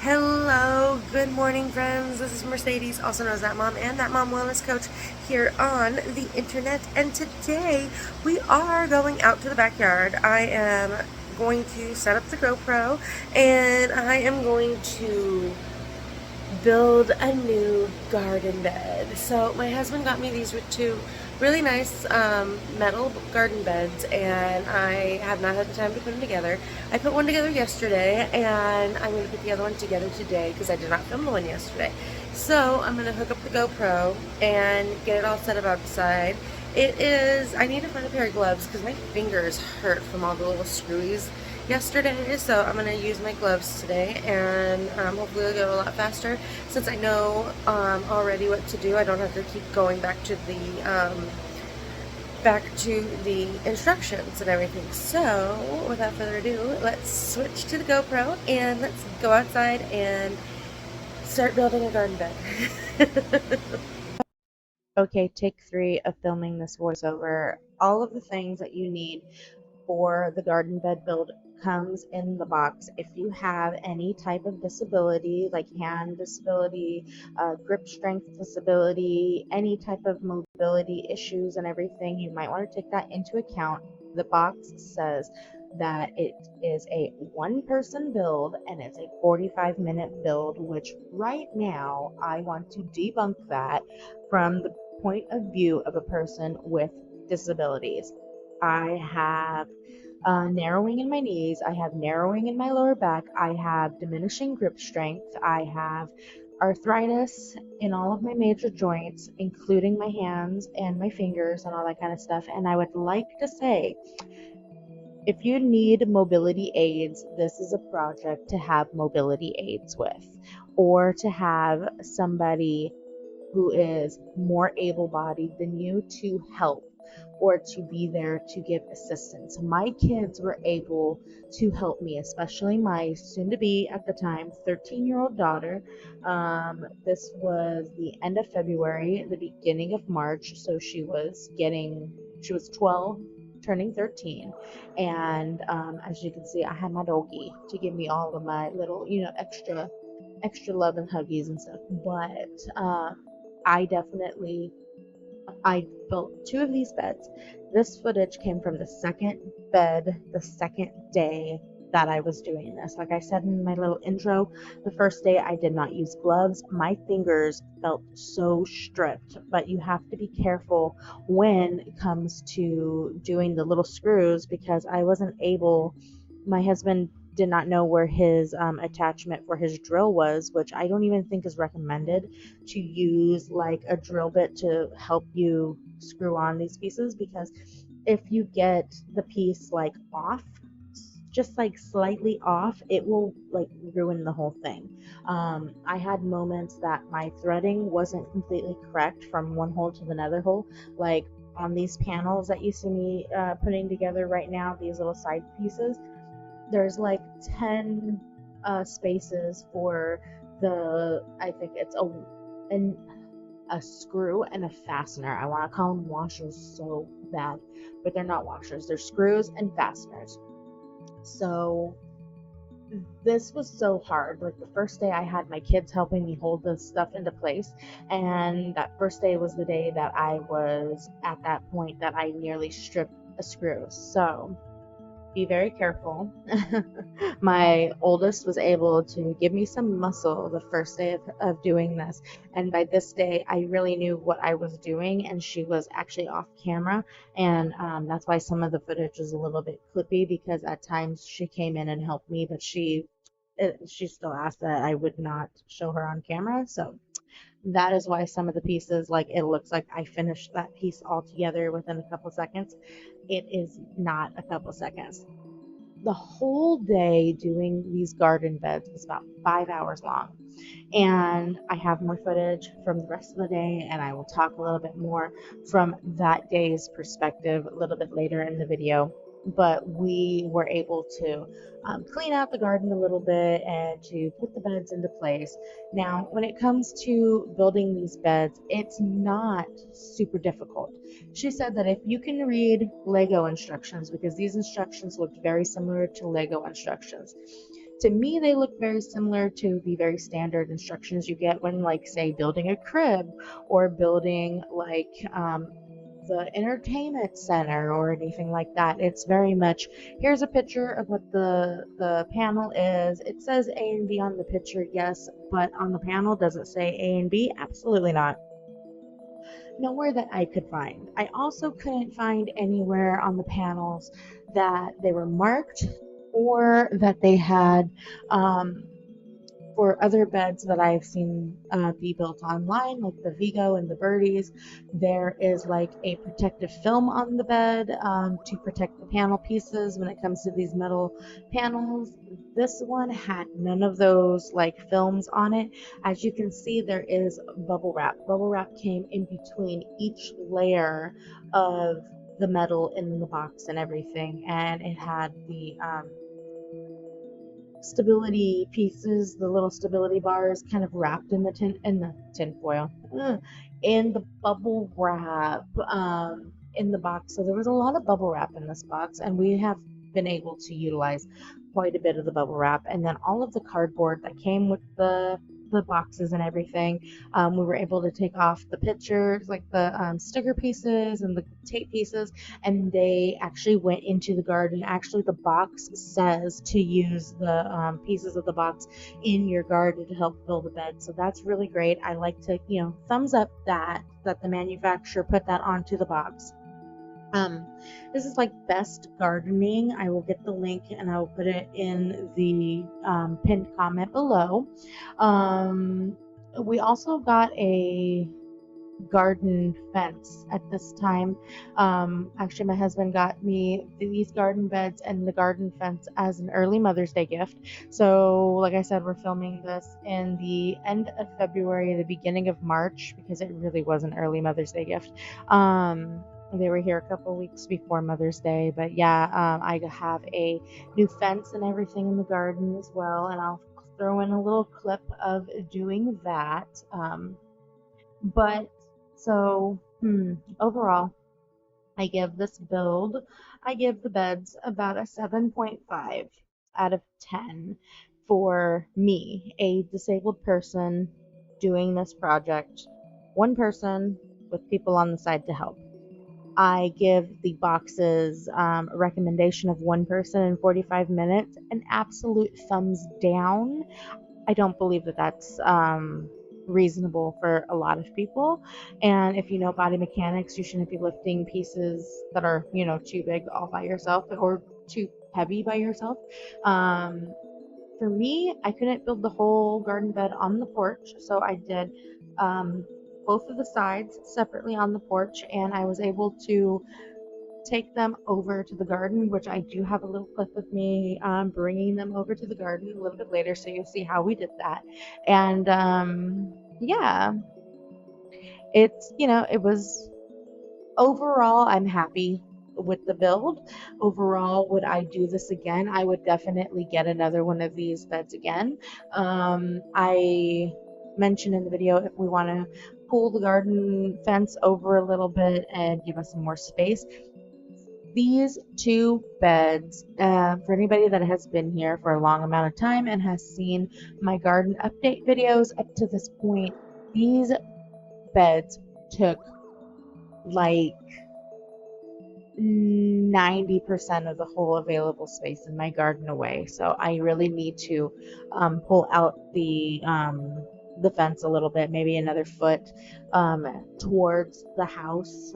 Hello, good morning, friends. This is Mercedes, also known as That Mom and That Mom Wellness Coach here on the internet. And today we are going out to the backyard. I am going to set up the GoPro and I am going to build a new garden bed. So my husband got me these two really nice metal garden beds, and I have not had the time to put them together. I put one together yesterday, and I'm going to put the other one together today because I did not film the one yesterday. So I'm going to hook up the GoPro and get it all set up outside. I need to find a pair of gloves because my fingers hurt from all the little screwies yesterday, so I'm going to use my gloves today, and hopefully it'll go a lot faster since I know already what to do. I don't have to keep going back to the instructions and everything. So without further ado, let's switch to the GoPro and let's go outside and start building a garden bed. Okay, take 3 of filming this voiceover. All of the things that you need for the garden bed build comes in the box. If you have any type of disability, like hand disability, grip strength disability, any type of mobility issues and everything, you might want to take that into account. The box says that it is a one-person build and it's a 45-minute build, which right now I want to debunk that from the point of view of a person with disabilities. I have narrowing in my knees, I have narrowing in my lower back, I have diminishing grip strength, I have arthritis in all of my major joints, including my hands and my fingers and all that kind of stuff. And I would like to say, if you need mobility aids, this is a project to have mobility aids with, or to have somebody who is more able-bodied than you to help or to be there to give assistance. My kids were able to help me, especially my soon-to-be at the time 13-year-old daughter. This was the end of February, the beginning of March, so she was 12, turning 13, and as you can see, I had my doggy to give me all of my little, extra love and huggies and stuff. But I definitely I built 2 of these beds. This footage came from the second bed, the second day that I was doing this. Like I said in my little intro, the first day I did not use gloves. My fingers felt so stripped, but you have to be careful when it comes to doing the little screws because I wasn't able, my husband did not know where his attachment for his drill was, which I don't even think is recommended to use like a drill bit to help you screw on these pieces, because if you get the piece like off, just like slightly off, it will like ruin the whole thing. I had moments that my threading wasn't completely correct from one hole to another hole, like on these panels that you see me putting together right now, these little side pieces. There's like 10 spaces for I think it's a screw and a fastener. I want to call them washers so bad, but they're not washers. They're screws and fasteners. So this was so hard. Like the first day I had my kids helping me hold this stuff into place, and that first day was the day that I was at that point that I nearly stripped a screw. So be very careful. My oldest was able to give me some muscle the first day of doing this, and by this day I really knew what I was doing, and she was actually off camera, and that's why some of the footage is a little bit clippy, because at times she came in and helped me, but she still asked that I would not show her on camera. So that is why some of the pieces, like it looks like I finished that piece all together within a couple seconds. It is not a couple seconds. The whole day doing these garden beds was about 5 hours long. And I have more footage from the rest of the day, and I will talk a little bit more from that day's perspective a little bit later in the video. But we were able to clean out the garden a little bit and to put the beds into place. Now, when it comes to building these beds, it's not super difficult. She said that if you can read Lego instructions, because these instructions looked very similar to Lego instructions, To me, they look very similar to the very standard instructions you get when, like, say, building a crib or building, like, the entertainment center or anything like that. It's very much, here's a picture of what the panel is. It says A and B on the picture, yes, but on the panel, does it say A and B? Absolutely not. Nowhere that I could find. I also couldn't find anywhere on the panels that they were marked or that they had for other beds that I've seen be built online, like the Vigo and the Birdies, there is like a protective film on the bed to protect the panel pieces when it comes to these metal panels. This one had none of those like films on it. As you can see, there is bubble wrap. Bubble wrap came in between each layer of the metal in the box and everything, and it had the stability pieces, the little stability bars, kind of wrapped in the tin foil, in the bubble wrap, in the box. So there was a lot of bubble wrap in this box, and we have been able to utilize quite a bit of the bubble wrap. And then all of the cardboard that came with the boxes and everything. We were able to take off the pictures, like the sticker pieces and the tape pieces, and they actually went into the garden. Actually, the box says to use the pieces of the box in your garden to help build a bed. So that's really great. I like to, thumbs up that the manufacturer put that onto the box. This is like best gardening. I will get the link and I will put it in the pinned comment below. We also got a garden fence at this time. Actually, my husband got me these garden beds and the garden fence as an early Mother's Day gift. So, like I said, we're filming this in the end of February, the beginning of March, because it really was an early Mother's Day gift. They were here a couple weeks before Mother's Day, but yeah, I have a new fence and everything in the garden as well, and I'll throw in a little clip of doing that. But so overall, I give this build, I give the beds about a 7.5 out of 10 for me, a disabled person doing this project, one person with people on the side to help. I give the boxes a recommendation of one person in 45 minutes, an absolute thumbs down. I don't believe that that's reasonable for a lot of people. And if you know body mechanics, you shouldn't be lifting pieces that are, too big all by yourself or too heavy by yourself. For me, I couldn't build the whole garden bed on the porch, so I did both of the sides separately on the porch, and I was able to take them over to the garden, which I do have a little clip of me bringing them over to the garden a little bit later, so you'll see how we did that. And yeah, it was overall, I'm happy with the build. Overall, would I do this again? I would definitely get another one of these beds again. I mentioned in the video, if we want to pull the garden fence over a little bit and give us some more space, these two beds, for anybody that has been here for a long amount of time and has seen my garden update videos up to this point, these beds took like 90% of the whole available space in my garden away. So I really need to pull out the fence a little bit, maybe another foot towards the house.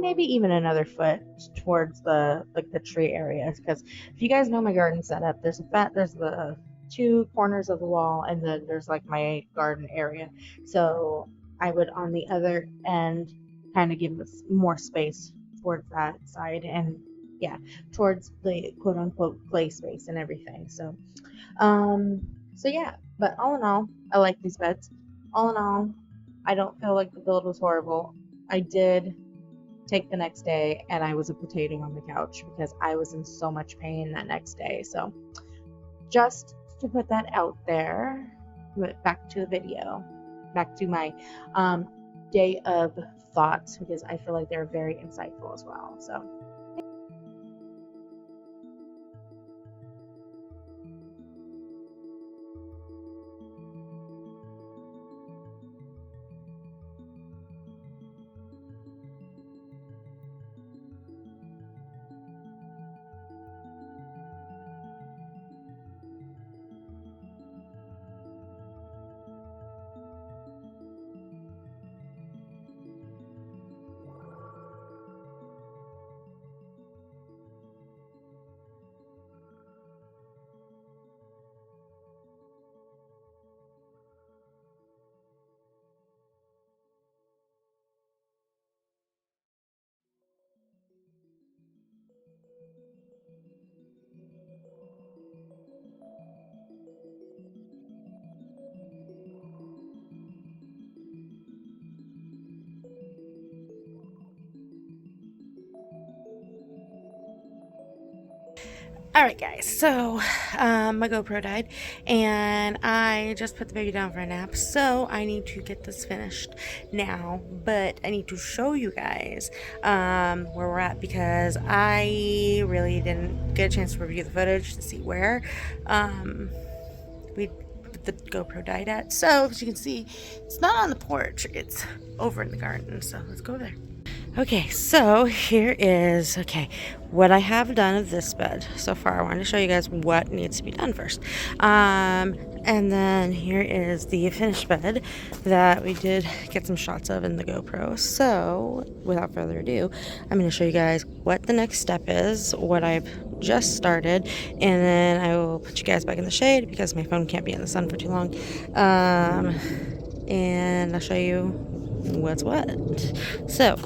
Maybe even another foot towards the tree areas, because if you guys know my garden setup, there's the two corners of the wall, and then there's like my garden area. So I would on the other end kind of give us more space towards that side, and yeah, towards the quote unquote play space and everything. So yeah, but all in all, I like these beds. All in all, I don't feel like the build was horrible. I did take the next day and I was a potato on the couch because I was in so much pain that next day. So just to put that out there, back to the video, back to my day of thoughts, because I feel like they're very insightful as well. So Alright guys, so my GoPro died and I just put the baby down for a nap, so I need to get this finished now, but I need to show you guys where we're at because I really didn't get a chance to review the footage to see where the GoPro died at. So as you can see, it's not on the porch, it's over in the garden, so let's go there. Okay, so here is, what I have done of this bed so far. I wanted to show you guys what needs to be done first. And then here is the finished bed that we did get some shots of in the GoPro. So, without further ado, I'm going to show you guys what the next step is, what I've just started, and then I will put you guys back in the shade because my phone can't be in the sun for too long. And I'll show you what's what. So,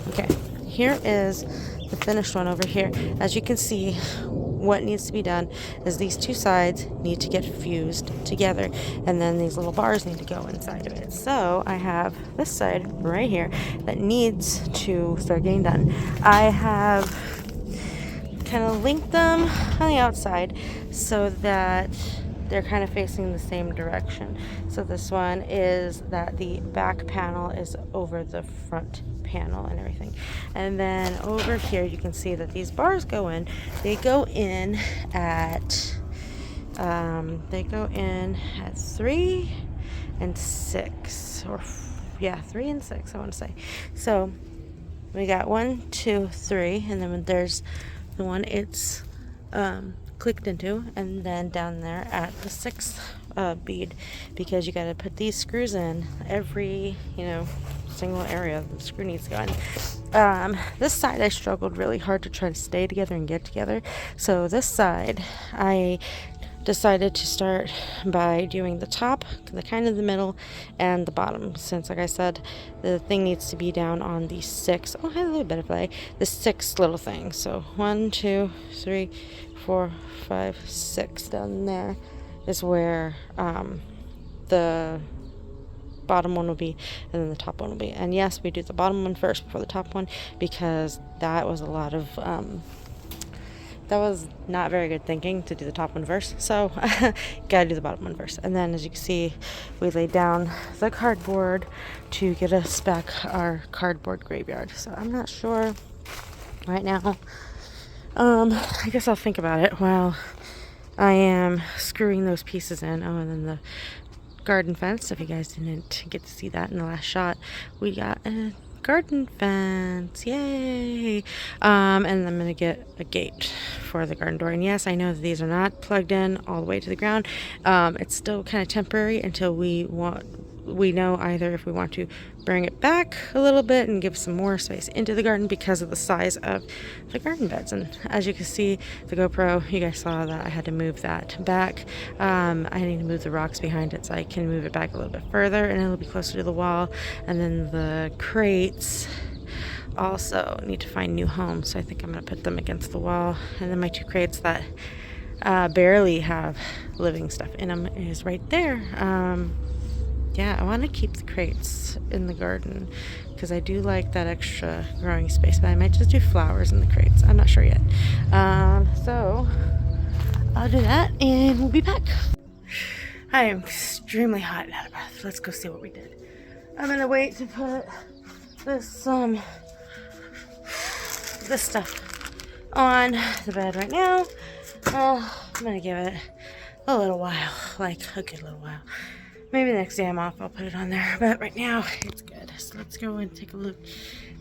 here is the finished one over here. As you can see, what needs to be done is these two sides need to get fused together, and then these little bars need to go inside of it. So I have this side right here that needs to start getting done. I have kind of linked them on the outside so that they're kind of facing the same direction. So this one is that the back panel is over the front panel and everything. And then over here you can see that these bars go in. They go in at 3 and 6, or 3 and 6 I want to say. So we got 1, 2, 3, and then there's the one it's clicked into, and then down there at the 6th bead, because you got to put these screws in every single area the screw needs to go in. This side I struggled really hard to try to stay together and get together, so this side I decided to start by doing the top, the kind of the middle, and the bottom, since like I said the thing needs to be down on the 6. Oh, hello butterfly. The 6 little thing. So 1, 2, 3, 4, 5, 6 down there is where the bottom one will be, and then the top one will be. And yes, we do the bottom one first before the top one because that was a lot of that was not very good thinking to do the top one first, so gotta do the bottom one first. And then as you can see, we laid down the cardboard to get us back our cardboard graveyard. So I'm not sure right now. I guess I'll think about it while I am screwing those pieces in. Oh, and then the garden fence, if you guys didn't get to see that in the last shot, we got a garden fence, yay. And I'm gonna get a gate for the garden door. And yes, I know that these are not plugged in all the way to the ground. It's still kind of temporary until we know either if we want to bring it back a little bit and give some more space into the garden because of the size of the garden beds. And as you can see, the GoPro, you guys saw that I had to move that back. I need to move the rocks behind it so I can move it back a little bit further, and it'll be closer to the wall. And then the crates also need to find new homes, so I think I'm going to put them against the wall. And then my 2 crates that barely have living stuff in them is right there. Yeah, I want to keep the crates in the garden because I do like that extra growing space, but I might just do flowers in the crates. I'm not sure yet. So I'll do that and we'll be back. I am extremely hot and out of breath. Let's go see what we did. I'm gonna wait to put this stuff on the bed right now. I'm gonna give it a little while, like a good little while. Maybe the next day I'm off, I'll put it on there. But right now, it's good. So let's go and take a look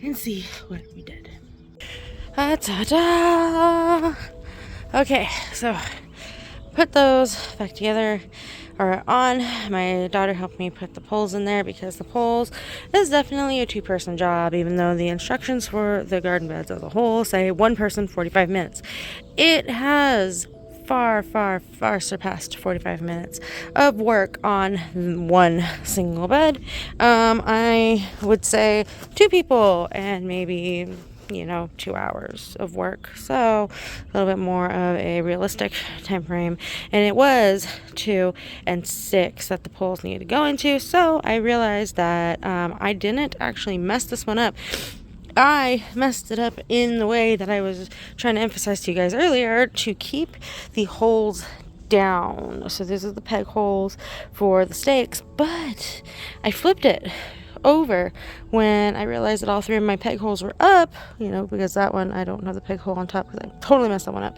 and see what we did. Ta-da! Okay, so put those back together, or on. My daughter helped me put the poles in there because the poles is definitely a 2-person job, even though the instructions for the garden beds as a whole say 1 person, 45 minutes. It has far surpassed 45 minutes of work on one single bed. I would say 2 people and maybe 2 hours of work, so a little bit more of a realistic time frame. And it was 2 and 6 that the poles needed to go into, so I realized that I didn't actually mess this one up I messed it up in the way that I was trying to emphasize to you guys earlier, to keep the holes down. So these are the peg holes for the stakes, but I flipped it over when I realized that all three of my peg holes were up, because that one, I don't have the peg hole on top because I totally messed that one up.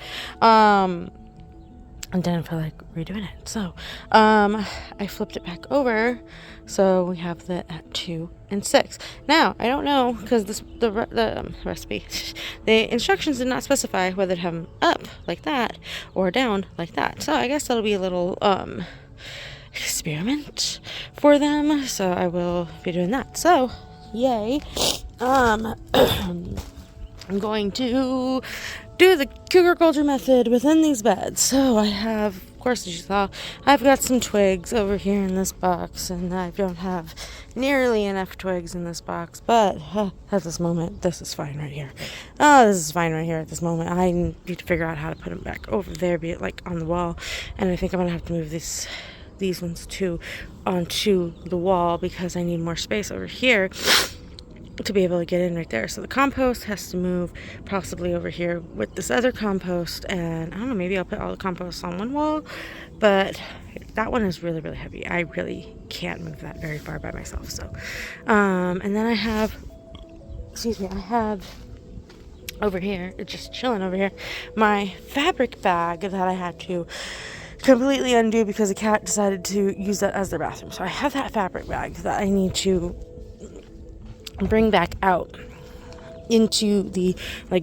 And didn't feel like redoing it. So, I flipped it back over, so we have the at 2 and 6. Now, I don't know, because the recipe, the instructions did not specify whether to have them up like that or down like that. So I guess that'll be a little experiment for them. So I will be doing that. So, yay! I'm going to do the cougar culture method within these beds. So I have, of course, as you saw, I've got some twigs over here in this box, and I don't have nearly enough twigs in this box, but at this moment, this is fine right here. This is fine right here at this moment. I need to figure out how to put them back over there, be it like on the wall, and I think I'm going to have to move these ones too onto the wall because I need more space over here to be able to get in right there. So the compost has to move possibly over here with this other compost, and I don't know, maybe I'll put all the compost on one wall, but that one is really, really heavy. I really can't move that very far by myself. So and then I have over here, it's just chilling over here, my fabric bag that I had to completely undo because the cat decided to use that as their bathroom. So I have that fabric bag that I need to bring back out into the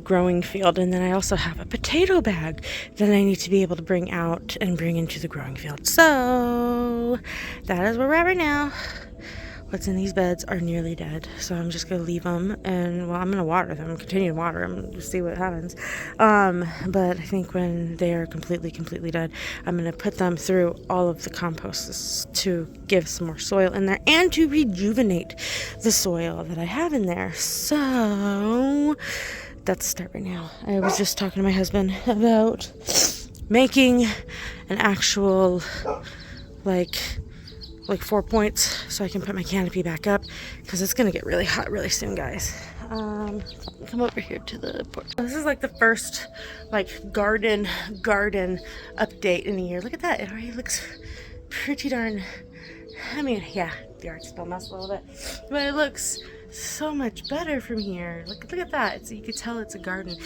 growing field, and then I also have a potato bag that I need to be able to bring out and bring into the growing field. So that is where we're at right now. What's in these beds are nearly dead, so I'm just gonna leave them, and I'm gonna water them, continue to water them to see what happens. But I think when they are completely dead, I'm gonna put them through all of the composts to give some more soil in there and to rejuvenate the soil that I have in there. So that's the start right now. I was just talking to my husband about making an actual like 4 points so I can put my canopy back up because it's gonna get really hot really soon, guys. Come over here to the porch. This is like the first garden update in a year. Look at that, it already looks pretty darn, yeah, the art's still messed a little bit, but it looks so much better from here. Look at that. So you could tell it's a garden.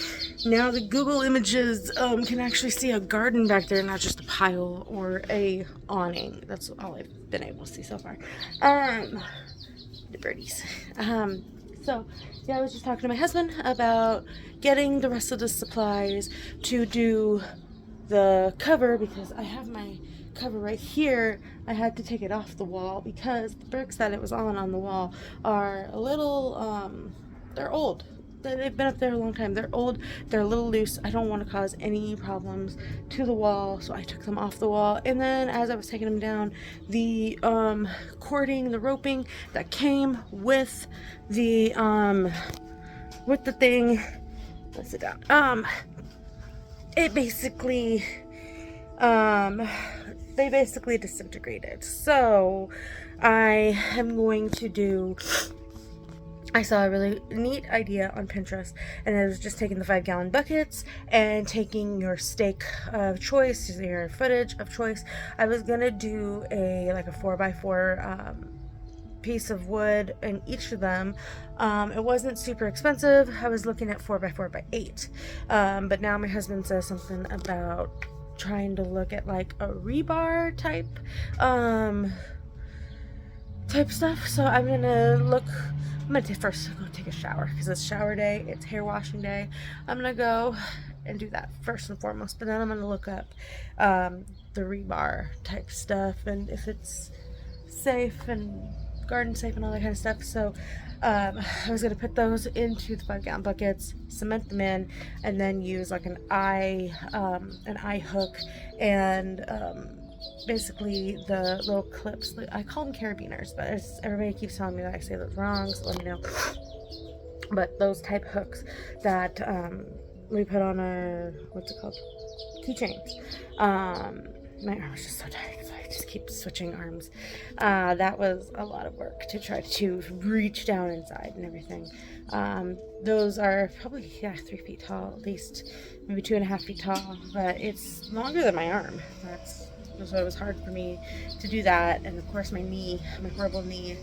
Now the Google images can actually see a garden back there, not just a pile or a awning. That's all I've been able to see so far. The birdies. So yeah, I was just talking to my husband about getting the rest of the supplies to do the cover, because I have my cover right here. I had to take it off the wall because the bricks that it was on the wall are a little they're old. They've been up there a long time. They're old, they're a little loose. I don't want to cause any problems to the wall, so I took them off the wall. And then as I was taking them down, the cording, the roping that came with the thing, let's sit down, it basically they basically disintegrated. So I am going to do, I saw a really neat idea on Pinterest, and it was just taking the 5-gallon buckets and taking your stake of choice, your footage of choice. I was gonna do a 4x4 piece of wood in each of them. It wasn't super expensive. I was looking at 4x4x8, but now my husband says something about trying to look at a rebar type stuff. So I'm gonna first go take a shower because it's shower day, it's hair washing day. I'm gonna go and do that first and foremost, but then I'm gonna look up the rebar type stuff and if it's safe and garden safe and all that kind of stuff. So I was going to put those into the 5-gallon buckets, cement them in, and then use an eye hook and basically the little clips. I call them carabiners, but everybody keeps telling me that I say those wrong, so let me know. But those type hooks that we put on our, what's it called, keychains. my arm was just so tired, so I just keep switching arms. That was a lot of work to try to reach down inside and everything. Those are probably 3 feet tall, at least maybe 2.5 feet tall, but it's longer than my arm. So it was hard for me to do that, and of course my horrible knee,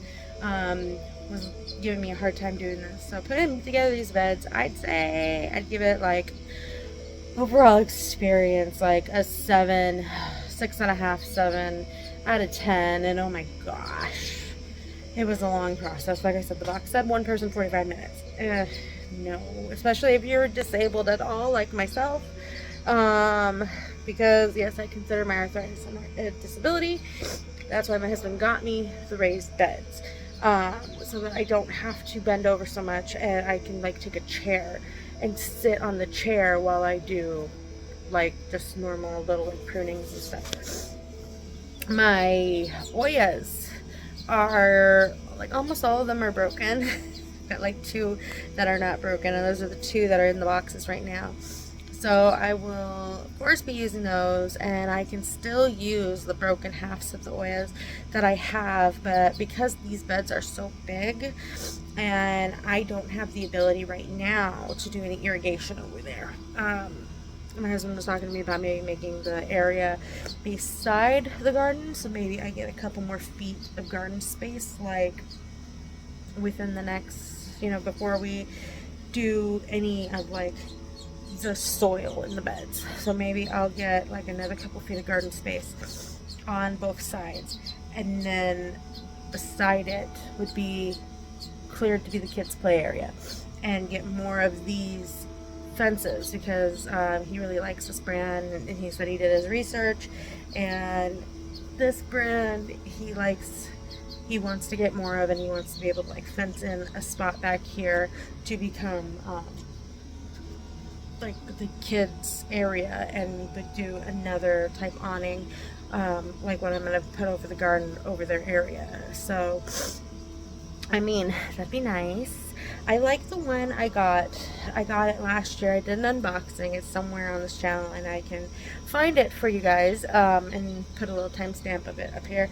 was giving me a hard time doing this. So putting together these beds, I'd say I'd give it like overall experience like a 7, 6.5, 7 out of 10. And oh my gosh, it was a long process. Like I said, the box said 1 person 45 minutes. No, especially if you're disabled at all like myself, because yes, I consider my arthritis a disability. That's why my husband got me the raised beds, so that I don't have to bend over so much, and I can like take a chair and sit on the chair while I do like just normal little like prunings and stuff. My Oyas are like almost all of them are broken. Got like 2 that are not broken, and those are the 2 that are in the boxes right now. So I will of course be using those, and I can still use the broken halves of the Oyas that I have, but because these beds are so big and I don't have the ability right now to do any irrigation over there. My husband was talking to me about maybe making the area beside the garden, so maybe I get a couple more feet of garden space like within the next, before we do any of like the soil in the beds. So maybe I'll get like another couple feet of garden space on both sides, and then beside it would be cleared to be the kids' play area, and get more of these fences because he really likes this brand, and he said he did his research, and this brand he wants to get more of, and he wants to be able to like fence in a spot back here to become like the kids area, and we would do another type awning, like what I'm going to put over the garden over their area. So I mean, that'd be nice. I like the one I got it last year. I did an unboxing. It's somewhere on this channel, and I can find it for you guys, and put a little timestamp of it up here.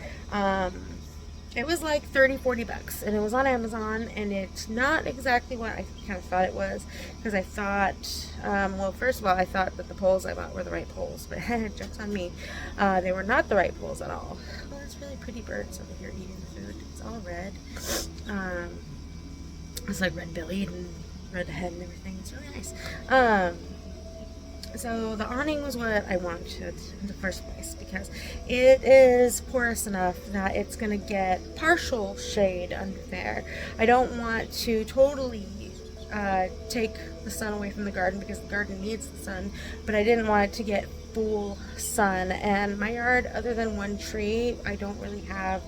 It was like $30-40, and it was on Amazon, and it's not exactly what I kind of thought it was, because I thought, well, first of all, I thought that the poles I bought were the right poles, but joke's on me. They were not the right poles at all. Well, there's really pretty birds over here eating food. It's all red. It's like red-bellied and red head and everything. It's really nice. So the awning was what I wanted in the first place, because it is porous enough that it's going to get partial shade under there. I don't want to totally take the sun away from the garden, because the garden needs the sun, but I didn't want it to get full sun. And my yard, other than one tree, I don't really have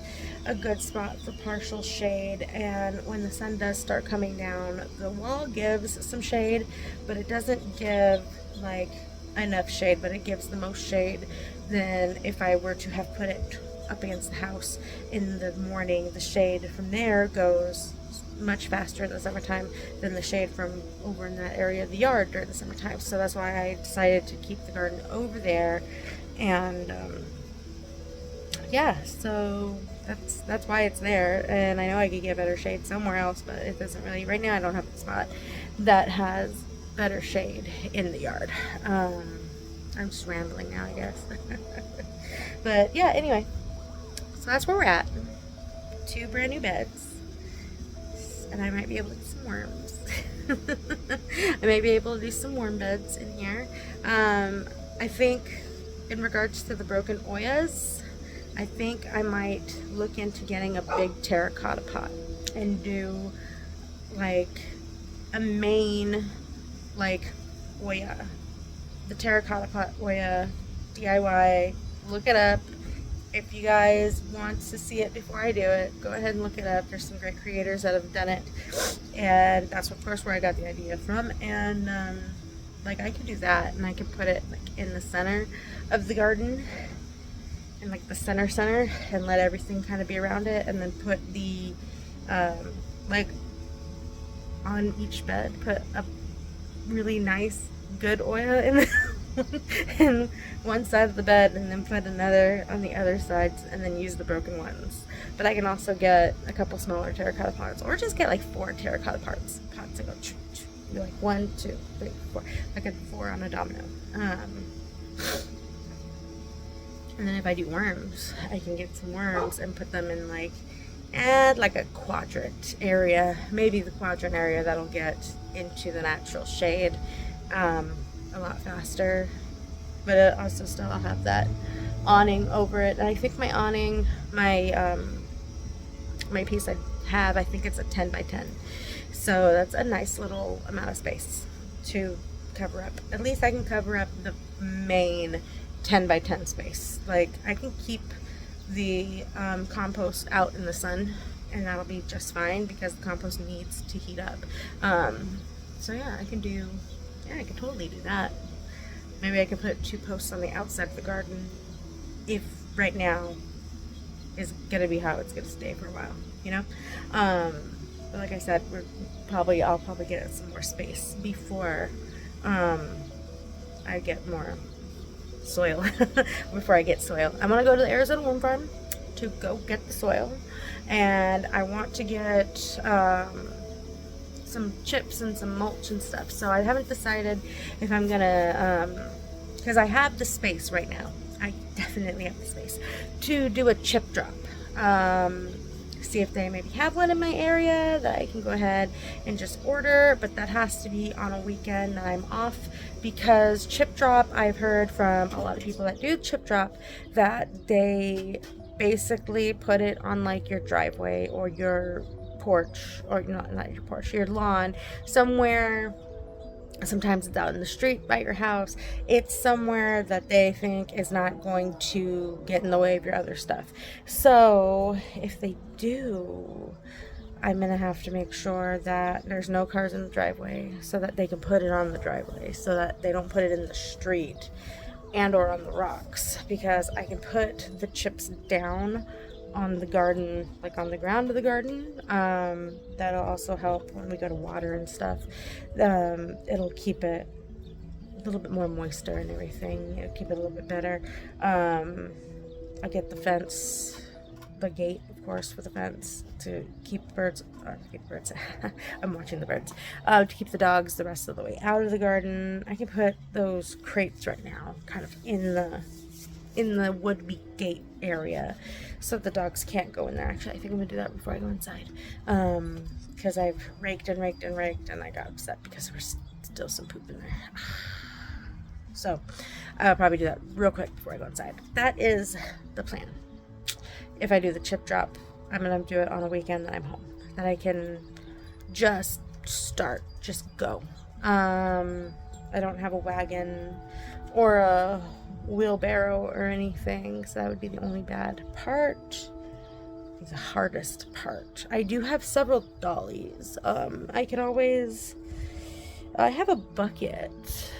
a good spot for partial shade, and when the sun does start coming down, the wall gives some shade, but it doesn't give like enough shade, but it gives the most shade than if I were to have put it up against the house in the morning. The shade from there goes much faster in the summertime than the shade from over in that area of the yard during the summertime. So that's why I decided to keep the garden over there, and yeah, so that's why it's there. And I know I could get better shade somewhere else, but it doesn't really, right now I don't have a spot that has better shade in the yard. I'm just rambling now, I guess. But yeah, anyway, so that's where we're at. 2 brand new beds, and I might be able to get some worms. I might be able to do some worm beds in here. I think in regards to the broken Oyas, I think I might look into getting a big terracotta pot and do like a main like Oya. The terracotta pot Oya DIY. Look it up. If you guys want to see it before I do it, go ahead and look it up. There's some great creators that have done it, and that's of course where I got the idea from. And like I could do that, and I could put it like in the center of the garden, in like the center, and let everything kind of be around it, and then put the like on each bed, put a really nice good oil in in one side of the bed and then put another on the other sides and then use the broken ones. But I can also get a couple smaller terracotta pots, or just get like 4 terracotta pots and go do like 1, 2, 3, 4, like a 4 on a domino. And then if I do worms, I can get some worms and put them in like, add like a quadrant area, maybe the quadrant area that'll get into the natural shade a lot faster. But it also still I'll have that awning over it. And I think my awning, my piece I have, I think it's a 10 by 10. So that's a nice little amount of space to cover up. At least I can cover up the main 10 by 10 space. Like, I can keep the compost out in the sun, and that'll be just fine because the compost needs to heat up. So yeah, I can totally do that. Maybe I could put 2 posts on the outside of the garden, if right now is gonna be how it's gonna stay for a while, you know. But like I said, I'll probably get some more space before I get more soil. Before I get soil, I want to go to the Arizona Worm Farm to go get the soil, and I want to get some chips and some mulch and stuff. So I haven't decided if I'm gonna, because I have the space right now. I definitely have the space to do a chip drop. See if they maybe have one in my area that I can go ahead and just order, but that has to be on a weekend that I'm off, because chip drop, I've heard from a lot of people that do chip drop that they basically put it on like your driveway or your porch, or not your porch, your lawn, somewhere. Sometimes it's out in the street by your house. It's somewhere that they think is not going to get in the way of your other stuff. So if they do, I'm gonna have to make sure that there's no cars in the driveway, so that they can put it on the driveway, so that they don't put it in the street and or on the rocks, because I can put the chips down on the garden, like on the ground of the garden. That'll also help when we go to water and stuff. It'll keep it a little bit more moisture and everything. It'll keep it a little bit better. I'll get the fence, the gate, of course, for the fence to keep birds. I'm watching the birds. To keep the dogs the rest of the way out of the garden. I can put those crates right now, kind of in the would-be gate area, so the dogs can't go in there. Actually, I think I'm gonna do that before I go inside, because I've raked and I got upset because there's still some poop in there. So I'll probably do that real quick before I go inside. That is the plan. If I do the chip drop, I'm gonna do it on a weekend that I'm home, that I can just go. I don't have a wagon or a wheelbarrow or anything, so that would be the only bad part. The hardest part. I do have several dollies. I have a bucket.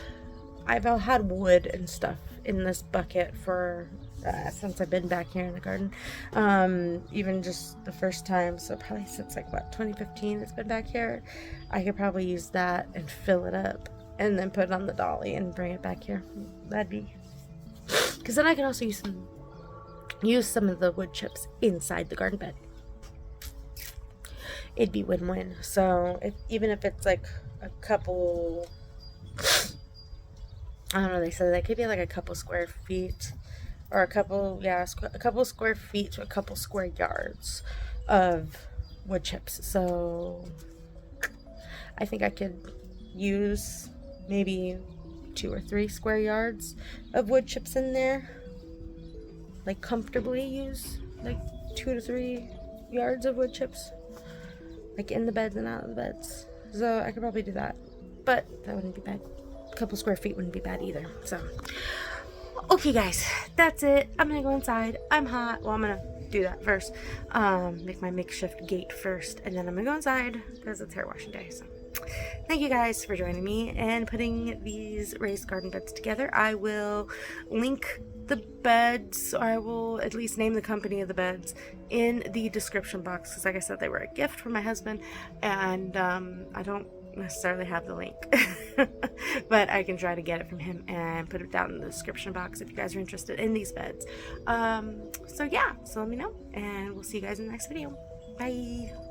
I've had wood and stuff in this bucket for since I've been back here in the garden, even just the first time, so probably since like 2015 it's been back here. I could probably use that and fill it up and then put it on the dolly and bring it back here. That'd be, because then I can also use some of the wood chips inside the garden bed. It'd be win-win. So even if it's like a couple, I don't know, they said that could be like a couple square feet, or a couple square feet to a couple square yards of wood chips. So I think I could use maybe 2 or 3 square yards of wood chips in there. Like comfortably use like 2 to 3 yards of wood chips, like in the beds and out of the beds. So I could probably do that, but that wouldn't be bad. A couple square feet wouldn't be bad either. So okay guys, that's it. I'm gonna go inside. I'm hot. Well, I'm gonna do that first, make my makeshift gate first, and then I'm gonna go inside because it's hair washing day. So thank you guys for joining me and putting these raised garden beds together. I will link the beds, or I will at least name the company of the beds in the description box, because like I said, they were a gift from my husband, and I don't necessarily have the link, but I can try to get it from him and put it down in the description box if you guys are interested in these beds. So yeah, so let me know, and we'll see you guys in the next video. Bye.